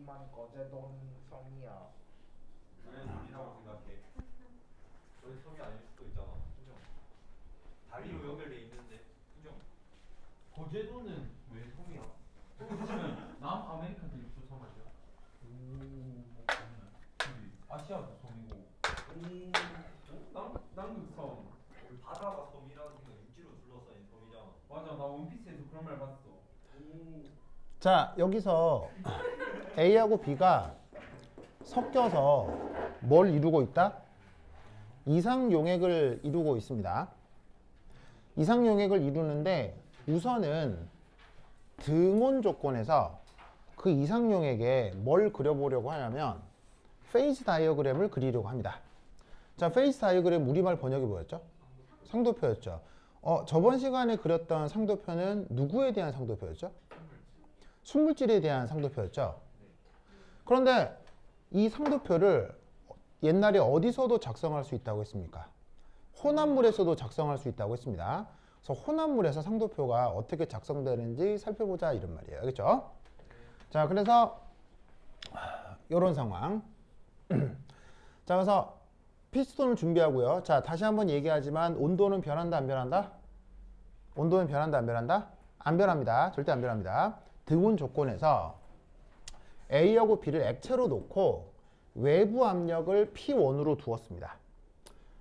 B만 거제돈 섬이야. 왜 섬이라고 생각해? 왜 섬이 아닐 수도 있잖아. 인정. 다리로 연결돼 있는데. 인정. 거제도는 왜 섬이야? 그러면 남아메리칸도 있어 섬 아니야? 오, 그렇네. 아시아도 섬이고. 남극섬. 우리 바다가 섬이라는 생각 육지로 둘러싸인 섬이잖아. 맞아, 나 원피스에서 그런 말 봤어. 자, 여기서 A하고 B가 섞여서 뭘 이루고 있다? 이상용액을 이루고 있습니다. 이상용액을 이루는데 우선은 등온 조건에서 그 이상용액에 뭘 그려보려고 하냐면 페이즈 다이어그램을 그리려고 합니다. 자, 페이즈 다이어그램 우리말 번역이 뭐였죠? 상도표였죠. 저번 시간에 그렸던 상도표는 누구에 대한 상도표였죠? 순물질에 대한 상도표였죠. 그런데 이 상도표를 옛날에 어디서도 작성할 수 있다고 했습니까? 혼합물에서도 작성할 수 있다고 했습니다. 그래서 혼합물에서 상도표가 어떻게 작성되는지 살펴보자 이런 말이에요. 알겠죠? 자, 그래서 이런 상황. 자, 그래서 피스톤을 준비하고요. 자, 다시 한번 얘기하지만 온도는 변한다, 안 변한다? 온도는 변한다, 안 변한다? 안 변합니다. 절대 안 변합니다. 등온 조건에서 A하고 B를 액체로 놓고 외부 압력을 P1으로 두었습니다.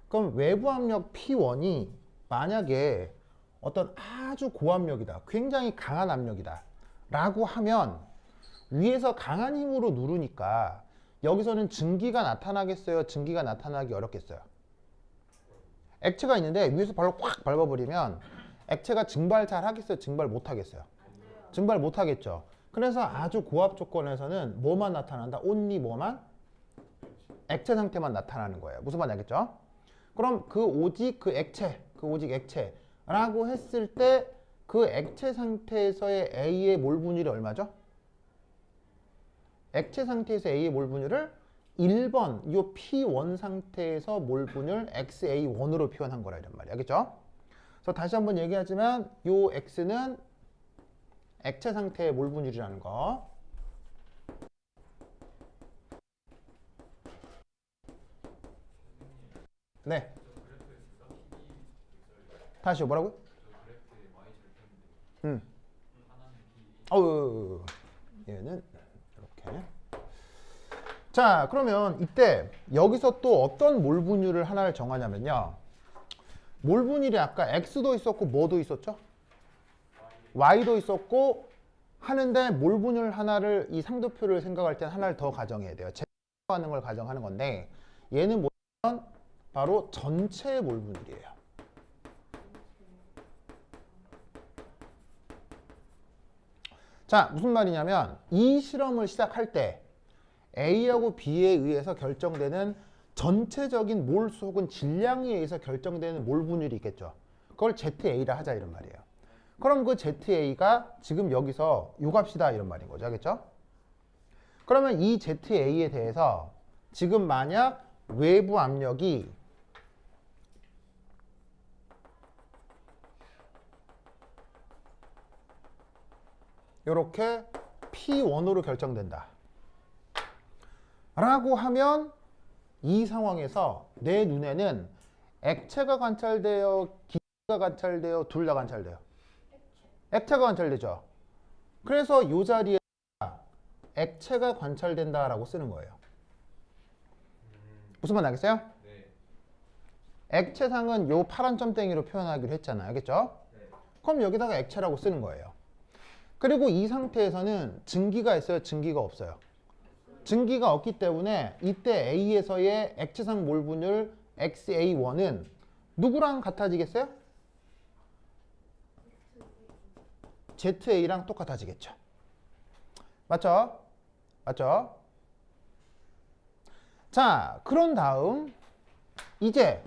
그럼 외부 압력 P1이 만약에 어떤 아주 고압력이다, 굉장히 강한 압력이다 라고 하면 위에서 강한 힘으로 누르니까 여기서는 증기가 나타나겠어요? 증기가 나타나기 어렵겠어요? 액체가 있는데 위에서 발로 꽉 밟아버리면 액체가 증발 잘 하겠어요? 증발 못 하겠어요? 증발 못 하겠죠. 그래서 아주 고압 조건에서는 뭐만 나타난다? 온리 뭐만? 액체 상태만 나타나는 거예요. 무슨 말인지 알겠죠? 그럼 오직 액체라고 했을 때 그 액체 상태에서의 A의 몰 분율이 얼마죠? 액체 상태에서 A의 몰 분율을 1번 요 P1 상태에서 몰 분율 XA1으로 표현한 거라 이런 말이야. 알겠죠? 그래서 다시 한번 얘기하지만 요 X는 액체 상태의 몰 분율이라는 거. 네. 다시요. 뭐라고요? 얘는 이렇게. 자, 그러면 이때 여기서 또 어떤 몰 분율을 하나를 정하냐면요. 몰 분율이 아까 X도 있었고 뭐도 있었죠? Y도 있었고 하는데 몰 분율 하나를 이 상도표를 생각할 때 하나를 더 가정해야 돼요. 제하는 걸 가정하는 건데 얘는 뭐냐면 바로 전체 몰 분율이에요. 자, 무슨 말이냐면 이 실험을 시작할 때 A하고 B에 의해서 결정되는 전체적인 몰수 혹은 질량에 의해서 결정되는 몰 분율이 있겠죠. 그걸 ZA라 하자 이런 말이에요. 그럼 그 ZA가 지금 여기서 요 값이다 이런 말인 거죠. 알겠죠? 그러면 이 ZA에 대해서 지금 만약 외부 압력이 이렇게 P1으로 결정된다 라고 하면 이 상황에서 내 눈에는 액체가 관찰되어 기체가 관찰되어 둘 다 관찰돼요. 액체가 관찰되죠. 그래서 이 자리에 액체가 관찰된다라고 쓰는 거예요. 무슨 말 알겠어요? 네. 액체상은 요 파란 점땡이로 표현하기로 했잖아요. 알겠죠? 네. 그럼 여기다가 액체라고 쓰는 거예요. 그리고 이 상태에서는 증기가 있어요? 증기가 없어요? 증기가 없기 때문에 이때 A에서의 액체상 몰 분율 XA1은 누구랑 같아지겠어요? ZA랑 똑같아지겠죠. 맞죠? 맞죠? 자, 그런 다음 이제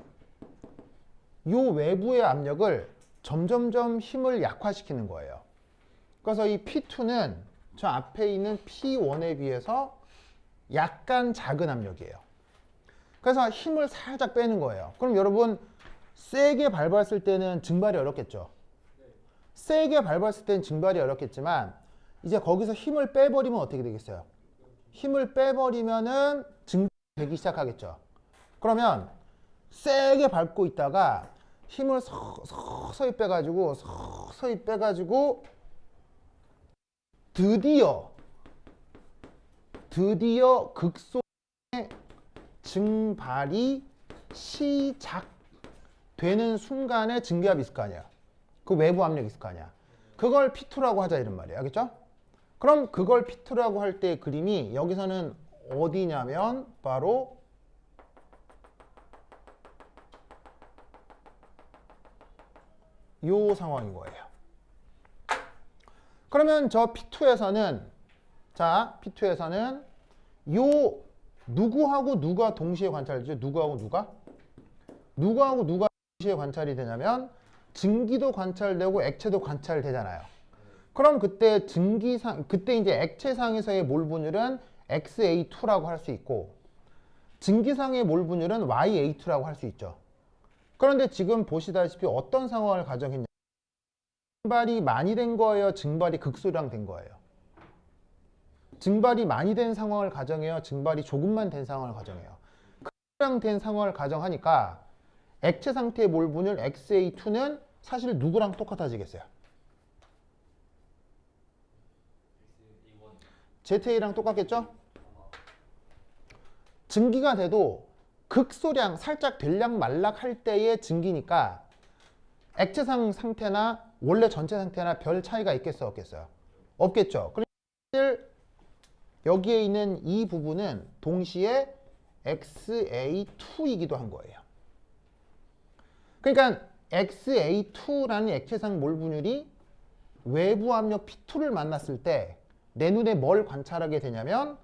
요 외부의 압력을 점점점 힘을 약화시키는 거예요. 그래서 이 P2는 저 앞에 있는 P1에 비해서 약간 작은 압력이에요. 그래서 힘을 살짝 빼는 거예요. 그럼 여러분 세게 밟았을 때는 증발이 어렵겠죠. 세게 밟았을 때는 증발이 어렵겠지만 이제 거기서 힘을 빼버리면 어떻게 되겠어요? 힘을 빼버리면은 증기되기 시작하겠죠. 그러면 세게 밟고 있다가 힘을 서서히 빼가지고 드디어 극소의 증발이 시작되는 순간에 증기압이 있을 거 아니야. 그 외부 압력이 있을 거 아니야. 그걸 P2라고 하자 이런 말이에요. 알겠죠? 그럼 그걸 P2라고 할 때 그림이 여기서는 어디냐면 바로 요 상황인 거예요. 그러면 저 P2에서는 요 누구하고 누가 동시에 관찰되죠? 누구하고 누가 동시에 관찰이 되냐면 증기도 관찰되고 액체도 관찰되잖아요. 그럼 그때 그때 이제 액체상에서의 몰 분율은 XA2라고 할 수 있고 증기상의 몰 분율은 YA2라고 할 수 있죠. 그런데 지금 보시다시피 어떤 상황을 가정했냐? 증발이 많이 된 거예요? 증발이 극소량 된 거예요? 증발이 많이 된 상황을 가정해요? 증발이 조금만 된 상황을 가정해요? 극소량 된 상황을 가정하니까 액체 상태의 몰 분율 XA2는 사실 누구랑 똑같아지겠어요? ZA랑 똑같겠죠? 증기가 돼도 극소량, 살짝 들락 말락 할 때의 증기니까 액체상 상태나 원래 전체 상태나 별 차이가 있겠어요? 없겠어요? 없겠죠? 그러니까 여기에 있는 이 부분은 동시에 XA2이기도 한 거예요. 그러니까 XA2라는 액체상 몰 분율이 외부 압력 P2를 만났을 때 내 눈에 뭘 관찰하게 되냐면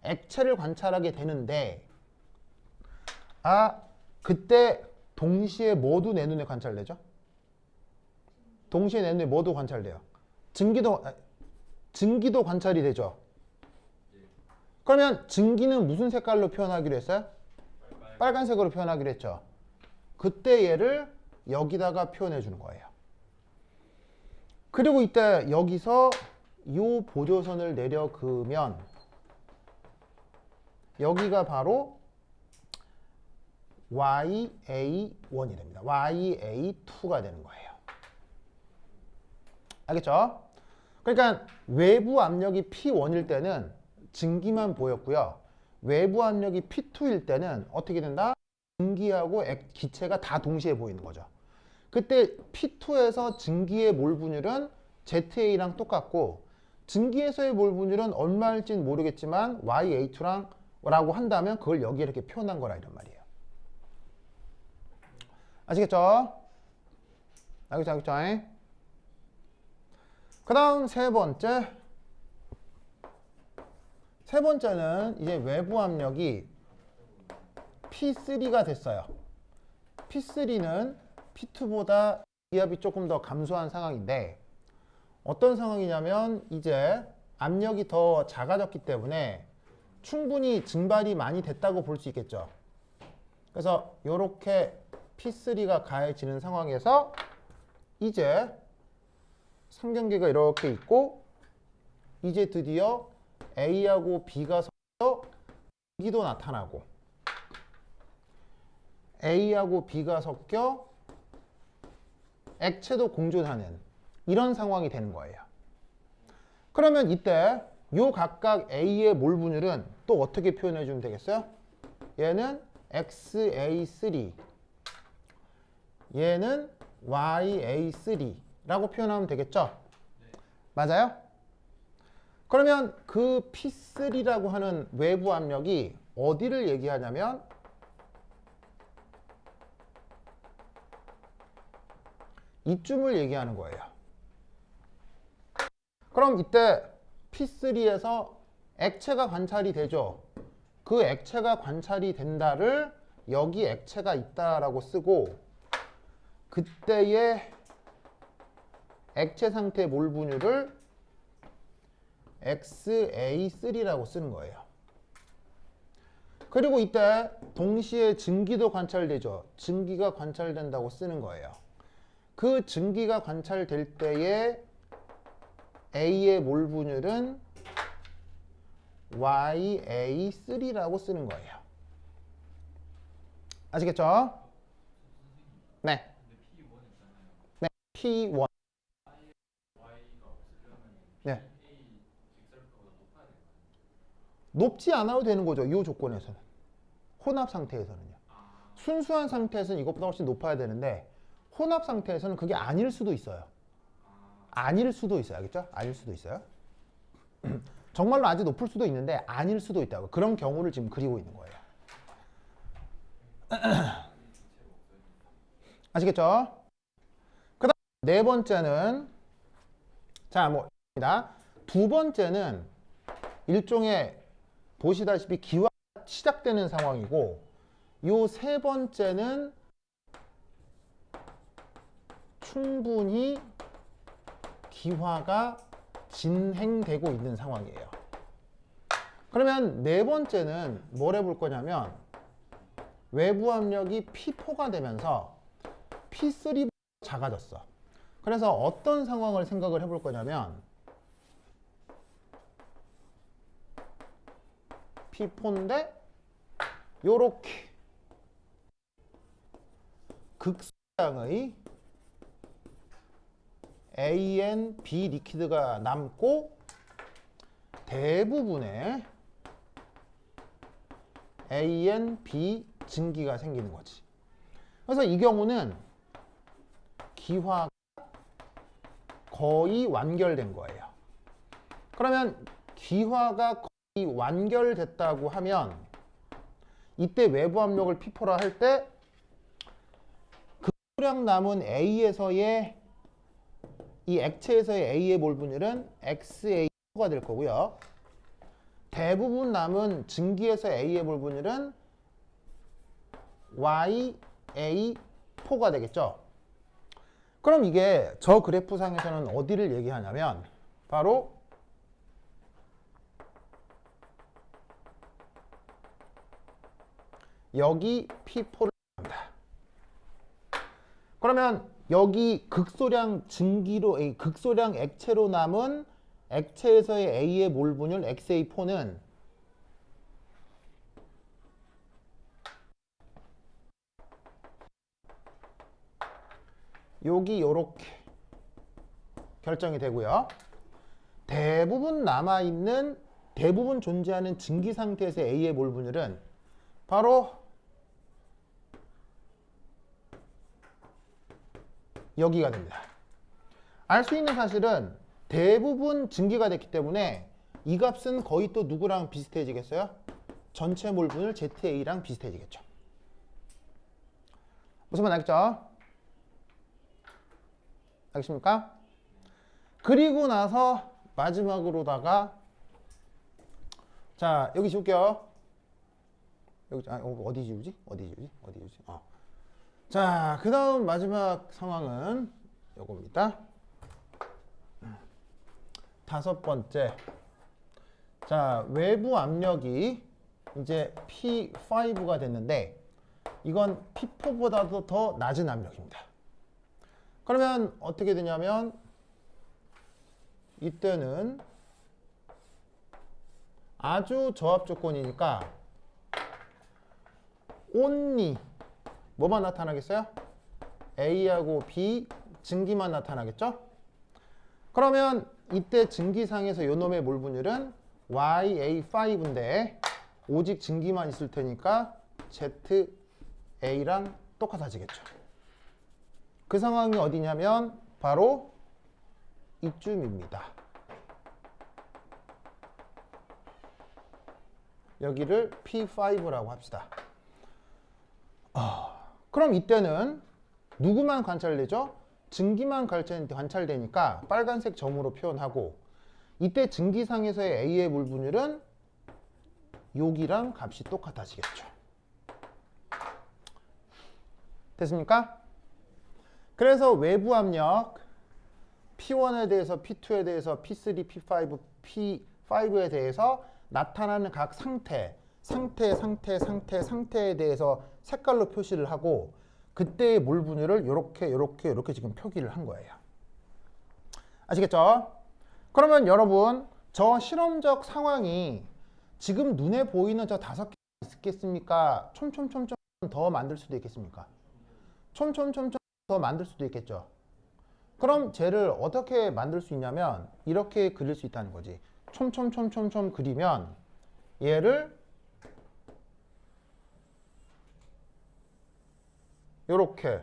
액체를 관찰하게 되는데 그때 동시에 뭐도 내 눈에 관찰되죠? 동시에 내 눈에 뭐도 관찰돼요? 증기도 관찰이 되죠? 그러면 증기는 무슨 색깔로 표현하기로 했어요? 빨간색으로 표현하기로 했죠? 그때 얘를 여기다가 표현해 주는 거예요. 그리고 이때 여기서 요 보조선을 내려 그으면 여기가 바로 YA1이 됩니다. YA2가 되는 거예요. 알겠죠? 그러니까 외부 압력이 P1일 때는 증기만 보였고요. 외부 압력이 P2일 때는 어떻게 된다? 증기하고 기체가 다 동시에 보이는 거죠. 그때 P2에서 증기의 몰 분율은 ZA랑 똑같고 증기에서의 몰 분율은 얼마일지는 모르겠지만 YA2라고 한다면 그걸 여기에 이렇게 표현한 거라 이런 말이에요. 아시겠죠? 알겠죠? 그 다음 세 번째는 이제 외부 압력이 P3가 됐어요. P3는 P2보다 기압이 조금 더 감소한 상황인데 어떤 상황이냐면 이제 압력이 더 작아졌기 때문에 충분히 증발이 많이 됐다고 볼 수 있겠죠. 그래서 이렇게 P3가 가해지는 상황에서 이제 삼경계가 이렇게 있고 이제 드디어 A하고 B가 섞여 증기도 나타나고 A하고 B가 섞여 액체도 공존하는 이런 상황이 되는 거예요. 그러면 이때 요 각각 A의 몰 분율은 또 어떻게 표현해 주면 되겠어요? 얘는 XA3 얘는 YA3라고 표현하면 되겠죠? 맞아요? 그러면 그 P3라고 하는 외부 압력이 어디를 얘기하냐면 이쯤을 얘기하는 거예요. 그럼 이때 P3에서 액체가 관찰이 되죠. 그 액체가 관찰이 된다를 여기 액체가 있다라고 쓰고 그때의 액체 상태 몰 분율을 XA3라고 쓰는 거예요. 그리고 이때 동시에 증기도 관찰되죠. 증기가 관찰된다고 쓰는 거예요. 그 증기가 관찰될 때의 A의 몰 분율은 YA3라고 쓰는 거예요. 아시겠죠? 네. 네, P1. 네. 높지 않아도 되는 거죠. 이 조건에서는. 혼합 상태에서는요. 순수한 상태에서는 이것보다 훨씬 높아야 되는데 혼합 상태에서는 그게 아닐 수도 있어요. 아닐 수도 있어요. 알겠죠? 아닐 수도 있어요. 정말로 아주 높을 수도 있는데 아닐 수도 있다고. 그런 경우를 지금 그리고 있는 거예요. 아시겠죠? 그 다음 네 번째는 자, 뭐 입니다. 두 번째는 일종의 보시다시피 기화가 시작되는 상황이고 요 세 번째는 충분히 기화가 진행되고 있는 상황이에요. 그러면 네 번째는 뭘 해볼 거냐면 외부 압력이 P4가 되면서 P3보다 작아졌어. 그래서 어떤 상황을 생각을 해볼 거냐면 P4인데 요렇게 극소량의 AN, B 리퀴드가 남고 대부분의 AN, B 증기가 생기는 거지. 그래서 이 경우는 기화가 거의 완결된 거예요. 그러면 기화가 거의 완결됐다고 하면 이때 외부 압력을 P4라 할 때 극소량 남은 A에서의 이 액체에서의 A의 몰 분율은 XA4가 될 거고요. 대부분 남은 증기에서 A의 몰 분율은 YA4가 되겠죠. 그럼 이게 저 그래프상에서는 어디를 얘기하냐면 바로 여기 P4를 합니다. 그러면 여기 극소량 증기로 극소량 액체로 남은 액체에서의 A의 몰 분율 XA4는 여기 요렇게 결정이 되고요. 대부분 남아있는 대부분 존재하는 증기 상태에서의 A의 몰 분율은 바로 여기가 됩니다. 알 수 있는 사실은 대부분 증기가 됐기 때문에 이 값은 거의 또 누구랑 비슷해지겠어요? 전체 몰 분율 ZA랑 비슷해지겠죠. 무슨 말 알겠죠? 알겠습니까? 그리고 나서 마지막으로다가 자 여기 지울게요. 여기 어디 지우지? 어디 지우지? 어디 지우지? 자, 그 다음 마지막 상황은 요겁니다. 다섯 번째. 자, 외부 압력이 이제 P5가 됐는데 이건 P4보다도 더 낮은 압력입니다. 그러면 어떻게 되냐면 이때는 아주 저압 조건이니까 only 뭐만 나타나겠어요? A하고 B 증기만 나타나겠죠? 그러면 이때 증기상에서 요놈의 몰 분율은 YA5인데 오직 증기만 있을 테니까 ZA랑 똑같아지겠죠. 그 상황이 어디냐면 바로 이쯤입니다. 여기를 P5라고 합시다. 그럼 이때는 누구만 관찰되죠? 증기만 관찰되니까 빨간색 점으로 표현하고 이때 증기상에서의 A의 몰 분율은 여기랑 값이 똑같아지겠죠. 됐습니까? 그래서 외부 압력 P1에 대해서 P2에 대해서 P3, P5, P5에 대해서 나타나는 각 상태에 대해서 색깔로 표시를 하고 그때의 몰 분율을 요렇게 지금 표기를 한 거예요. 아시겠죠? 그러면 여러분 저 실험적 상황이 지금 눈에 보이는 저 5개 있겠습니까? 촘촘촘촘 더 만들 수도 있겠습니까? 촘촘촘촘 더 만들 수도 있겠죠. 그럼 쟤를 어떻게 만들 수 있냐면 이렇게 그릴 수 있다는 거지. 촘촘촘촘촘 그리면 얘를 요렇게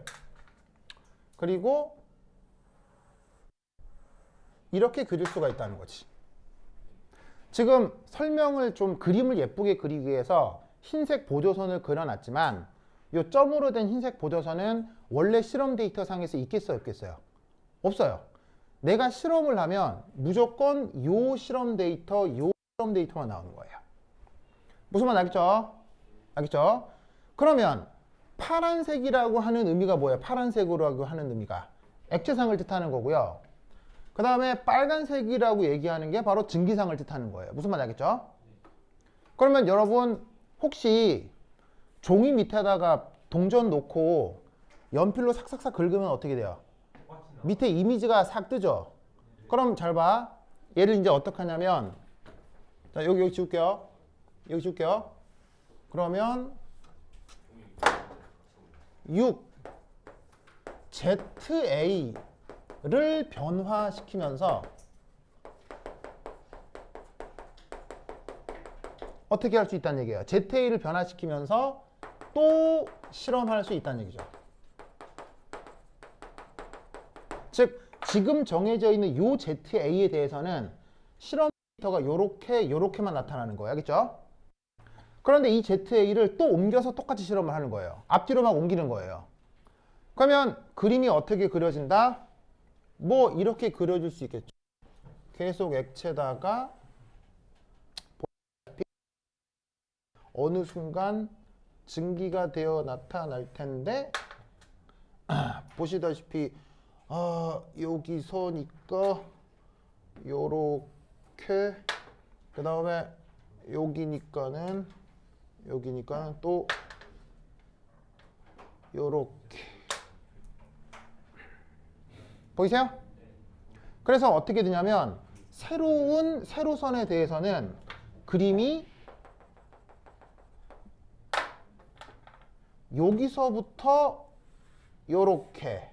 그리고 이렇게 그릴 수가 있다는 거지. 지금 설명을 좀 그림을 예쁘게 그리기 위해서 흰색 보조선을 그려놨지만 이 점으로 된 흰색 보조선은 원래 실험 데이터 상에서 있겠어요, 없겠어요? 없어요. 내가 실험을 하면 무조건 요 실험 데이터만 나오는 거예요. 무슨 말 알겠죠? 알겠죠? 그러면 파란색이라고 하는 의미가 뭐예요? 파란색으로 하는 의미가 액체상을 뜻하는 거고요. 그 다음에 빨간색이라고 얘기하는 게 바로 증기상을 뜻하는 거예요. 무슨 말 알겠죠? 그러면 여러분 혹시 종이 밑에다가 동전 놓고 연필로 삭삭삭 긁으면 어떻게 돼요? 밑에 이미지가 싹 뜨죠? 그럼 잘 봐. 얘를 이제 어떻게 하냐면 자, 여기 지울게요. 여기 지울게요. 그러면 6 ZA를 변화시키면서 어떻게 할 수 있다는 얘기예요. ZA를 변화시키면서 또 실험할 수 있다는 얘기죠. 즉 지금 정해져 있는 요 ZA에 대해서는 실험 데이터가 요렇게만 나타나는 거예요. 알겠죠? 그런데 이 ZA를 또 옮겨서 똑같이 실험을 하는 거예요. 앞뒤로 막 옮기는 거예요. 그러면 그림이 어떻게 그려진다? 뭐 이렇게 그려질 수 있겠죠. 계속 액체다가 어느 순간 증기가 되어 나타날 텐데 보시다시피 여기서니까 요렇게 그 다음에 여기니까는 또 요렇게 보이세요? 그래서 어떻게 되냐면 새로운 세로선에 대해서는 그림이 여기서부터 요렇게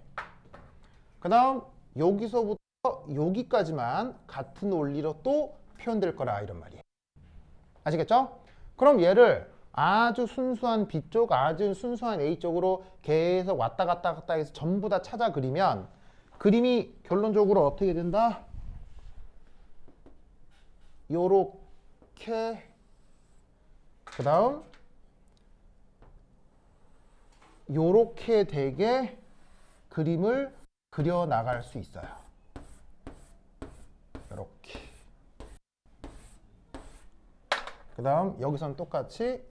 그 다음 여기서부터 여기까지만 같은 원리로 또 표현될 거라 이런 말이에요. 아시겠죠? 그럼 얘를 아주 순수한 B쪽, 아주 순수한 A쪽으로 계속 왔다 갔다 해서 전부 다 찾아 그리면 그림이 결론적으로 어떻게 된다? 요렇게 그 다음 요렇게 되게 그림을 그려 나갈 수 있어요. 요렇게 그 다음 여기서는 똑같이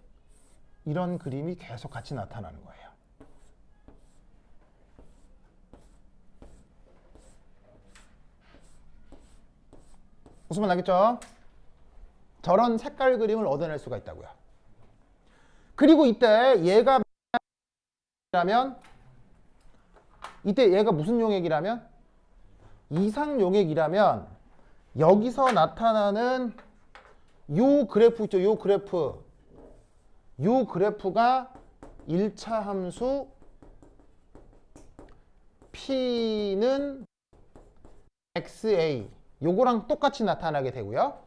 이런 그림이 계속 같이 나타나는 거예요. 무슨 말 알겠죠? 저런 색깔 그림을 얻어낼 수가 있다고요. 그리고 이때 얘가 무슨 용액이라면 이상 용액이라면 여기서 나타나는 요 그래프 있죠? 요 그래프가 1차 함수 P는 XA 요거랑 똑같이 나타나게 되고요.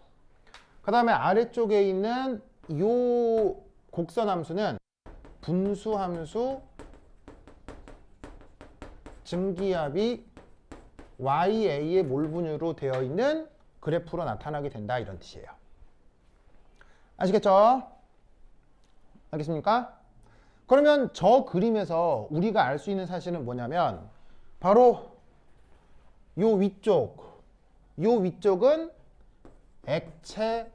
그 다음에 아래쪽에 있는 요 곡선 함수는 분수 함수 증기압이 YA의 몰분유로 되어 있는 그래프로 나타나게 된다 이런 뜻이에요. 아시겠죠? 알겠습니까? 그러면 저 그림에서 우리가 알 수 있는 사실은 뭐냐면 바로 요 위쪽은 액체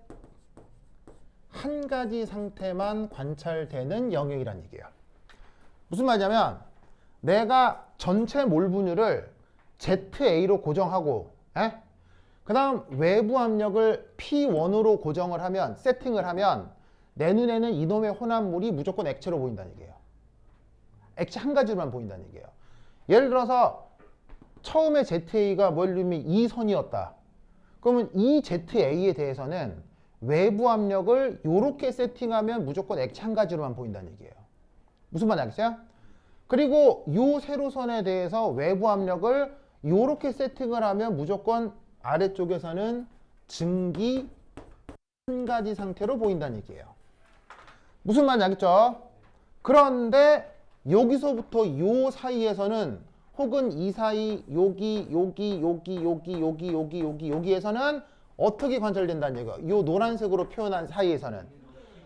한 가지 상태만 관찰되는 영역이란 얘기예요. 무슨 말이냐면 내가 전체 몰분유를 ZA로 고정하고 그 다음 외부 압력을 P1으로 고정을 하면 세팅을 하면 내 눈에는 이놈의 혼합물이 무조건 액체로 보인다는 얘기예요. 액체 한 가지로만 보인다는 얘기예요. 예를 들어서 처음에 ZA가 뭘 이루면 이 선이었다. 그러면 이 ZA에 대해서는 외부 압력을 요렇게 세팅하면 무조건 액체 한 가지로만 보인다는 얘기예요. 무슨 말인지 알겠어요? 그리고 요 세로선에 대해서 외부 압력을 요렇게 세팅을 하면 무조건 아래쪽에서는 증기 한 가지 상태로 보인다는 얘기예요. 무슨 말인지 알겠죠? 그런데 여기서부터 요 사이에서는 혹은 이 사이 여기에서는 어떻게 관찰된다는 얘기예요. 요 노란색으로 표현한 사이에서는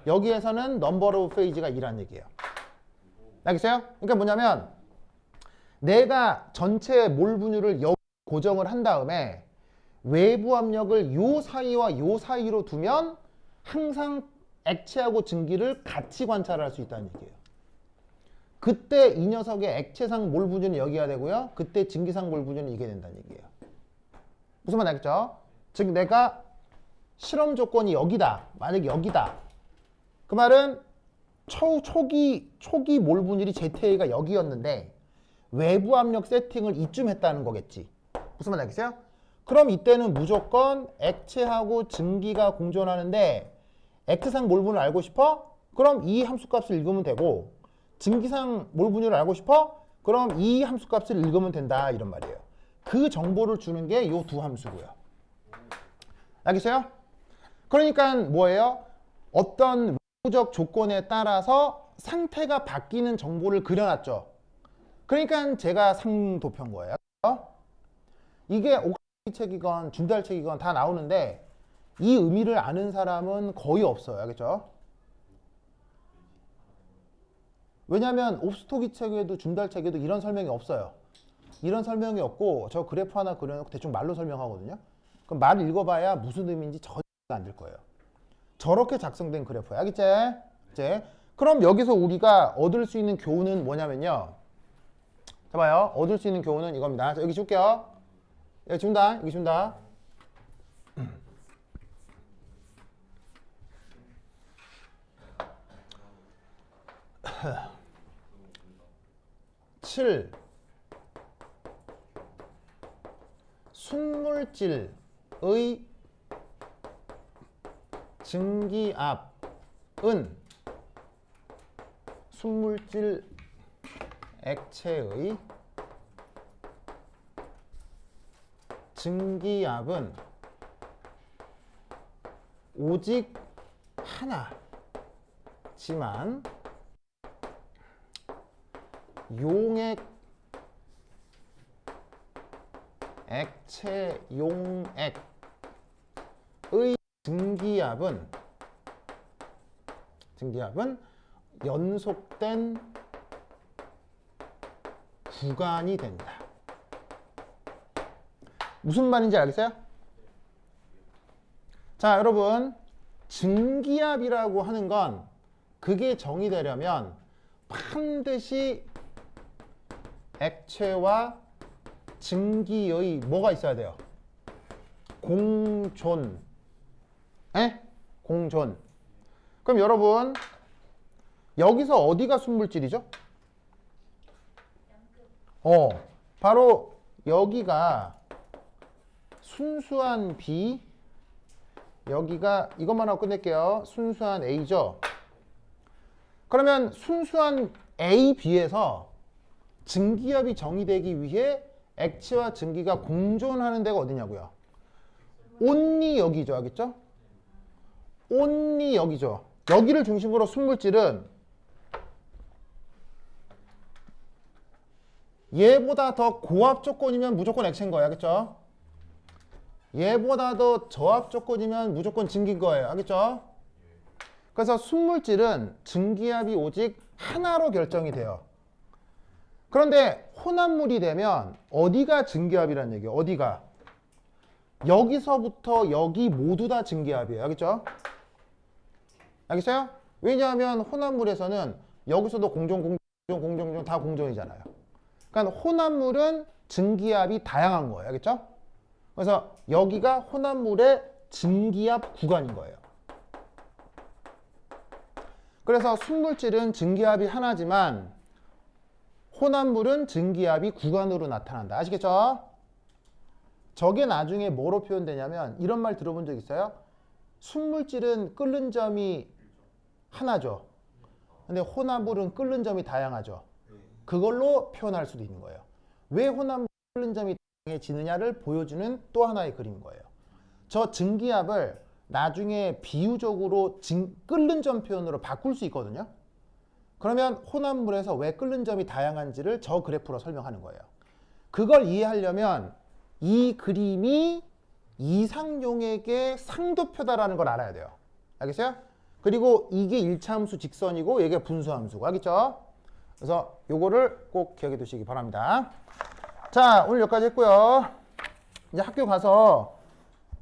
여기에서는 넘버 오브 페이지가 2라는 얘기예요. 알겠어요? 그러니까 뭐냐면 내가 전체 몰 분율을 여기 고정을 한 다음에 외부 압력을 요 사이와 요 사이로 두면 항상 액체하고 증기를 같이 관찰할 수 있다는 얘기예요. 그때 이 녀석의 액체상 몰 분율은 여기가 되고요. 그때 증기상 몰 분율은 이게 된다는 얘기예요. 무슨 말 알겠죠? 즉 내가 실험 조건이 여기다. 만약에 여기다. 그 말은 초기 몰 분율이 ZA가 여기였는데 외부 압력 세팅을 이쯤 했다는 거겠지. 무슨 말 알겠어요? 그럼 이때는 무조건 액체하고 증기가 공존하는데 액체상 몰 분율을 알고 싶어? 그럼 이 함수값을 읽으면 되고 증기상 몰 분율을 알고 싶어? 그럼 이 함수값을 읽으면 된다 이런 말이에요. 그 정보를 주는 게 요 두 함수고요. 알겠어요? 그러니까 뭐예요? 어떤 외부적 조건에 따라서 상태가 바뀌는 정보를 그려놨죠. 그러니까 제가 상도표인 거예요. 이게 옥시 책이건 준달 책이건 다 나오는데 이 의미를 아는 사람은 거의 없어요. 알겠죠? 왜냐하면 옵스토기 책에도 준달 책에도 이런 설명이 없어요. 이런 설명이 없고 저 그래프 하나 그려놓고 대충 말로 설명하거든요. 그럼 말 읽어봐야 무슨 의미인지 전혀 안 들 거예요. 저렇게 작성된 그래프야. 알겠지? 이제 그럼 여기서 우리가 얻을 수 있는 교훈은 뭐냐면요. 자 봐요. 얻을 수 있는 교훈은 이겁니다. 자, 여기 줄게요. 여기 준다. 여기 준다. 칠 순물질의 증기압은 순물질 액체의 증기압은 오직 하나지만 용액 액체 용액의 증기압은 연속된 구간이 된다. 무슨 말인지 알겠어요? 자, 여러분 증기압이라고 하는 건 그게 정의되려면 반드시 액체와 증기의 뭐가 있어야 돼요? 공존. 공존. 그럼 여러분 여기서 어디가 순물질이죠? 바로 여기가 순수한 B, 여기가 이것만 하고 끝낼게요. 순수한 A죠. 그러면 순수한 A, B에서 증기압이 정의되기 위해 액체와 증기가 공존하는 데가 어디냐고요? only 여기죠. 알겠죠? only 여기죠. 여기를 중심으로 순물질은 얘보다 더 고압 조건이면 무조건 액체인 거예요. 알겠죠? 얘보다 더 저압 조건이면 무조건 증기인 거예요. 알겠죠? 그래서 순물질은 증기압이 오직 하나로 결정이 돼요. 그런데 혼합물이 되면 어디가 증기압이라는 얘기예요. 어디가? 여기서부터 여기 모두 다 증기압이에요. 알겠죠? 알겠어요? 왜냐하면 혼합물에서는 여기서도 공존 다 공존이잖아요. 그러니까 혼합물은 증기압이 다양한 거예요. 알겠죠? 그래서 여기가 혼합물의 증기압 구간인 거예요. 그래서 순물질은 증기압이 하나지만 혼합물은 증기압이 구간으로 나타난다. 아시겠죠? 저게 나중에 뭐로 표현되냐면 이런 말 들어본 적 있어요? 순물질은 끓는 점이 하나죠. 근데 혼합물은 끓는 점이 다양하죠. 그걸로 표현할 수도 있는 거예요. 왜 혼합물 끓는 점이 다양해지느냐를 보여주는 또 하나의 그림인 거예요. 저 증기압을 나중에 비유적으로 끓는 점 표현으로 바꿀 수 있거든요. 그러면 혼합물에서 왜 끓는 점이 다양한지를 저 그래프로 설명하는 거예요. 그걸 이해하려면 이 그림이 이상용액의 상도표다라는 걸 알아야 돼요. 알겠어요? 그리고 이게 1차 함수 직선이고 이게 분수함수고 알겠죠? 그래서 요거를 꼭 기억해 두시기 바랍니다. 자, 오늘 여기까지 했고요. 이제 학교 가서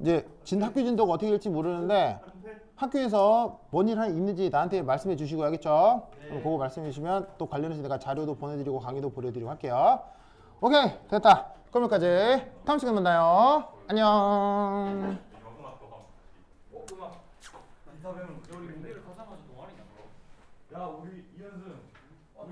이제 학교 진도가 어떻게 될지 모르는데 학교에서 뭔 일 있는지 나한테 말씀해 주시고 알겠죠? 그럼 그거 말씀해 주시면 또 관련해서 내가 자료도 보내드리고 강의도 보내드리고 할게요. 오케이, 됐다. 그럼 여기까지. 다음 시간에 만나요. 안녕. 음악 기사 배우면 우리 공개를 가자마자 동아리 나가. 야 우리 이현승